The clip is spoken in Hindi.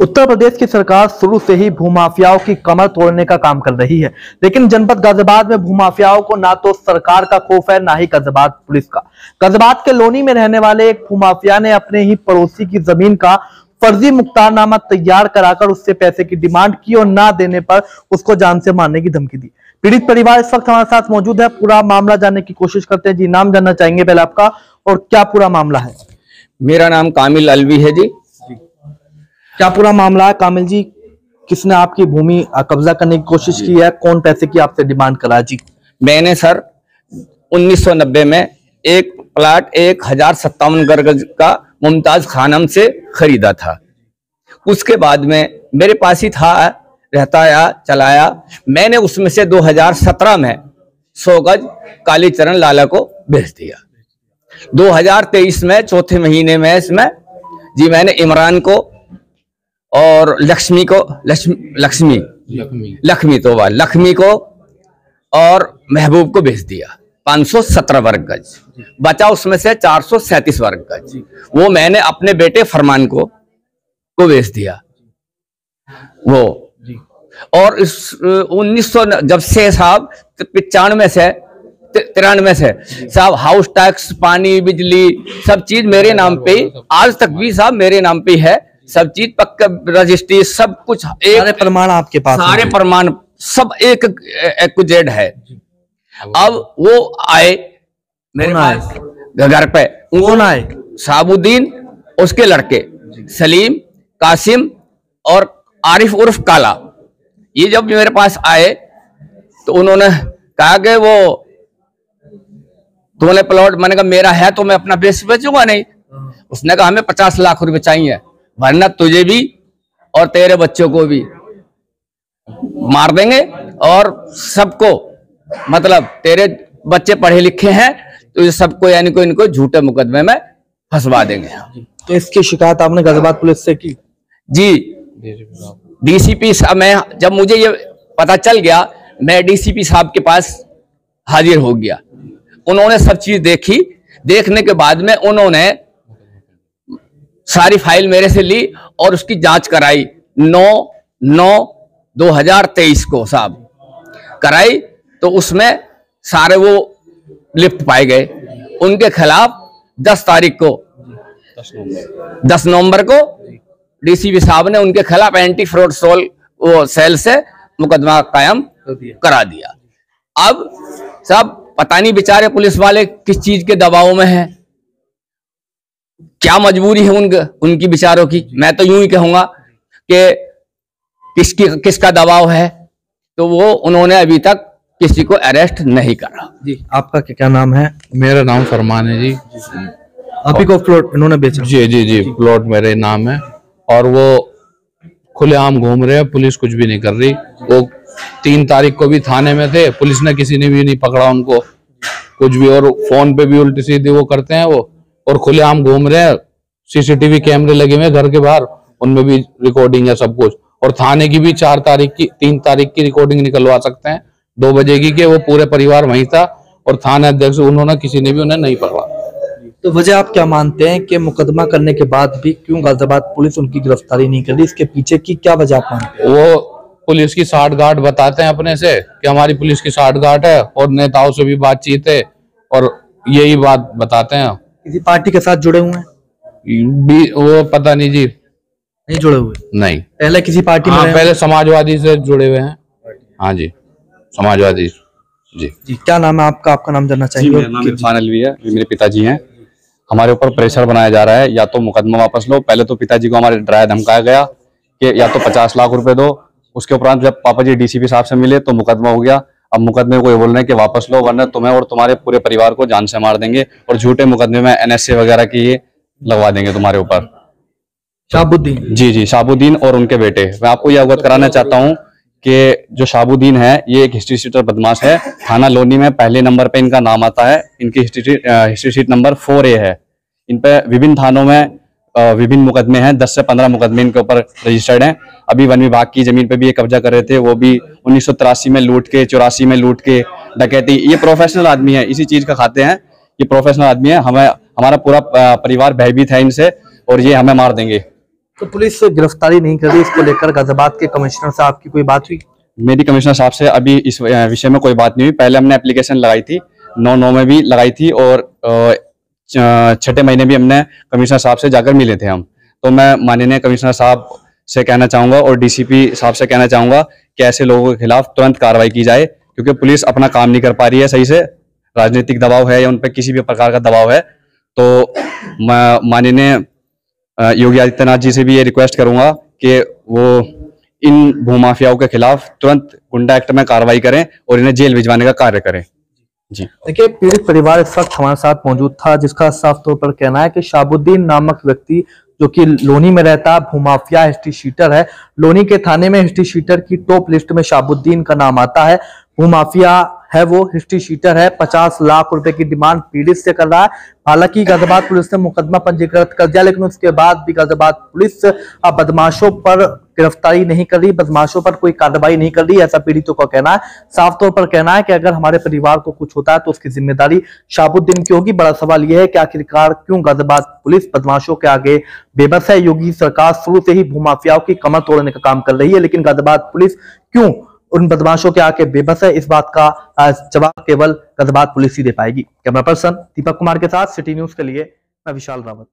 उत्तर प्रदेश की सरकार शुरू से ही भूमाफियाओं की कमर तोड़ने का काम कर रही है, लेकिन जनपद गाजियाबाद में भूमाफियाओं को ना तो सरकार का खौफ है, ना ही गाजियाबाद पुलिस का। गाजियाबाद के लोनी में रहने वाले एक भूमाफिया ने अपने ही पड़ोसी की जमीन का फर्जी मुख्तारनामा तैयार कराकर उससे पैसे की डिमांड की और ना देने पर उसको जान से मारने की धमकी दी। पीड़ित परिवार इस वक्त हमारे साथ मौजूद है, पूरा मामला जानने की कोशिश करते हैं। जी, नाम जानना चाहेंगे पहले आपका और क्या पूरा मामला है? मेरा नाम कामिल अलवी है जी। क्या पूरा मामला है कामिल जी? किसने आपकी भूमि कब्जा करने की कोशिश की है? कौन पैसे की आपसे डिमांड करा? जी, मैंने सर 1990 में एक प्लाट 1057 गज का मुमताज खानम से खरीदा था। उसके बाद में मेरे पास ही था, रहता या चलाया। मैंने उसमें से 2017 में 100 गज कालीचरण लाला को बेच दिया। 2023 में चौथे महीने में इसमें जी मैंने इमरान को और लक्ष्मी को और महबूब को बेच दिया 517 वर्ग गज। बचा उसमें से 437 वर्ग गज, वो मैंने अपने बेटे फरमान को बेच दिया। वो और इस 1900 जब से साहब 95 से 93 से साहब हाउस टैक्स, पानी, बिजली सब चीज मेरे नाम पे, आज तक भी साहब मेरे नाम पे है। सब चीज पक्का रजिस्ट्री सब कुछ, एक सारे प्रमाण आपके पास? सारे प्रमाण सब एक जेड है। अब वो आए मेरे पास घर पे। कौन आए? साबुद्दीन, उसके लड़के सलीम, कासिम और आरिफ उर्फ काला। ये जब मेरे पास आए तो उन्होंने कहा कि वो तुमने प्लॉट, मैंने कहा मेरा है तो मैं अपना बेचूंगा नहीं। उसने कहा हमें 50 लाख रुपए चाहिए, वरना तुझे भी और तेरे बच्चों को भी मार देंगे और सबको, मतलब तेरे बच्चे पढ़े लिखे हैं तो सबको यानी को इनको झूठे मुकदमे में फंसवा देंगे। तो इसकी शिकायत आपने गाजियाबाद पुलिस से की? जी, डीसीपी साहब, मैं जब मुझे ये पता चल गया मैं डीसीपी साहब के पास हाजिर हो गया। उन्होंने सब चीज देखी। देखने के बाद में उन्होंने सारी फाइल मेरे से ली और उसकी जांच कराई। 9/9/2023 को साहब कराई तो उसमें सारे वो लिप्त पाए गए। उनके खिलाफ 10 तारीख को 10 नवंबर को डीसीपी साहब ने उनके खिलाफ एंटी फ्रॉड सेल से मुकदमा कायम करा दिया। अब सब पता नहीं बेचारे पुलिस वाले किस चीज के दबाव में हैं, क्या मजबूरी है उनकी बेचारों की। मैं तो यूं ही कहूंगा कि किसका दबाव है, तो वो उन्होंने अभी तक किसी को अरेस्ट नहीं करा। जी, आपका क्या नाम है? मेरा नाम फरमान है जी। आप ही को प्लॉट इन्होंने बेचा? जी जी जी, प्लॉट मेरे नाम है और वो खुलेआम घूम रहे हैं, पुलिस कुछ भी नहीं कर रही। वो 3 तारीख को भी थाने में थे, पुलिस ने किसी ने भी नहीं पकड़ा उनको कुछ भी, और फोन पे भी उल्टी सीधी वो करते हैं वो, और खुलेआम घूम रहे हैं। सीसीटीवी कैमरे लगे हुए घर के बाहर, उनमें भी रिकॉर्डिंग है सब कुछ। और थाने की भी 3 तारीख की रिकॉर्डिंग निकलवा सकते हैं 2 बजे की, कि वो पूरे परिवार वहीं था और थाना अध्यक्ष उन्होंने किसी ने भी उन्हें नहीं पकड़ा। तो वजह आप क्या मानते हैं कि मुकदमा करने के बाद भी क्यों गाजियाबाद पुलिस उनकी गिरफ्तारी नहीं कर रही? इसके पीछे की क्या वजह आप मानते हैं? वो पुलिस की साठगांठ बताते हैं अपने से कि हमारी पुलिस की साठगांठ है, और नेताओं से भी बातचीत है और यही बात बताते हैं। किसी पार्टी के साथ जुड़े हुए हैं? वो पता नहीं जी, नहीं जुड़े हुए? नहीं। पहले किसी पार्टी में? पहले समाजवादी से जुड़े हुए हैं। हाँ जी, समाजवादी। जी जी, क्या नाम है आपका? आपका नाम जानना चाहिए। मेरा नाम इरफान अलवी है, मेरे पिताजी हैं। हमारे ऊपर प्रेशर बनाया जा रहा है, या तो मुकदमा वापस लो। पहले तो पिताजी को हमारे डराया धमकाया गया कि या तो 50 लाख रुपए दो। उसके उपरांत जब पापा जी डीसीपी साहब से मिले तो मुकदमा हो गया। अब मुकदमे को ये बोल रहे हैं कि वापस लो, वरना तुम्हें और तुम्हारे पूरे परिवार को जान से मार देंगे और झूठे मुकदमे में NSA वगैरह की ये लगवा देंगे तुम्हारे ऊपर। शाबुद्दीन? जी जी, शाबुद्दीन और उनके बेटे। मैं आपको ये अवगत कराना चाहता हूँ कि जो शाबुद्दीन है ये एक हिस्ट्री शीटर बदमाश है। थाना लोनी में पहले नंबर पे इनका नाम आता है। इनकी हिस्ट्री शीट नंबर 4A है। इन पे विभिन्न थानों में विभिन्न मुकदमे हैं, 10 से 15 मुकदमे इनके ऊपर रजिस्टर्ड हैं। अभी वन विभाग की जमीन पे भी ये कब्जा कर रहे थे, वो भी 1983 में लूट के, 84 में लूट के, डकैती। ये प्रोफेशनल आदमी है, इसी चीज का खाते हैं। ये प्रोफेशनल आदमी है। हमारा पूरा परिवार भयभीत है इनसे और ये हमें मार देंगे। तो पुलिस गिरफ्तारी नहीं कर रही, इसको लेकर गाजियाबाद के कमिश्नर साहब की कोई बात हुई? मेरी कमिश्नर साहब से अभी इस विषय में कोई बात नहीं हुई। पहले हमने एप्लीकेशन लगाई थी, 9/9 में भी लगाई थी, और 6ठे महीने भी हमने कमिश्नर साहब से जाकर मिले थे हम। तो मैं माननीय कमिश्नर साहब से कहना चाहूँगा और डीसीपी साहब से कहना चाहूँगा कि ऐसे लोगों के खिलाफ तुरंत कार्रवाई की जाए, क्योंकि पुलिस अपना काम नहीं कर पा रही है सही से। राजनीतिक दबाव है या उन पर किसी भी प्रकार का दबाव है। तो मैं माननीय योगी आदित्यनाथ जी से भी ये रिक्वेस्ट करूंगा कि वो इन भूमाफियाओं के खिलाफ तुरंत गुंडा एक्ट में कार्रवाई करें और इन्हें जेल भिजवाने का कार्य करें। जी देखिए, पीड़ित परिवार इस वक्त हमारे साथ मौजूद था, जिसका साफ तौर पर कहना है कि शाहबुद्दीन नामक व्यक्ति जो कि लोनी में रहता है, भूमाफिया हिस्ट्री शीटर है। लोनी के थाने में हिस्ट्री शीटर की टॉप लिस्ट में शाहबुद्दीन का नाम आता है। भूमाफिया है वो, हिस्ट्री शीटर है, 50 लाख रुपए की डिमांड पीड़ित से कर रहा है। हालांकि गाजियाबाद पुलिस ने मुकदमा पंजीकृत कर दिया, लेकिन उसके बाद भी गाजियाबाद पुलिस बदमाशों पर गिरफ्तारी नहीं कर रही, बदमाशों पर कोई कार्रवाई नहीं कर रही, ऐसा पीड़ितों का कहना है। साफ तौर पर कहना है कि अगर हमारे परिवार को कुछ होता है तो उसकी जिम्मेदारी शाहबुद्दीन की होगी। बड़ा सवाल यह है कि आखिरकार क्यों गाजियाबाद पुलिस बदमाशों के आगे बेबस है। योगी सरकार शुरू से ही भूमाफियाओं की कमर तोड़ने का काम कर रही है, लेकिन गाजियाबाद पुलिस क्यों उन बदमाशों के आके बेबस है, इस बात का जवाब केवल गाजियाबाद पुलिस ही दे पाएगी। कैमरा पर्सन दीपक कुमार के साथ सिटी न्यूज के लिए मैं विशाल रावत।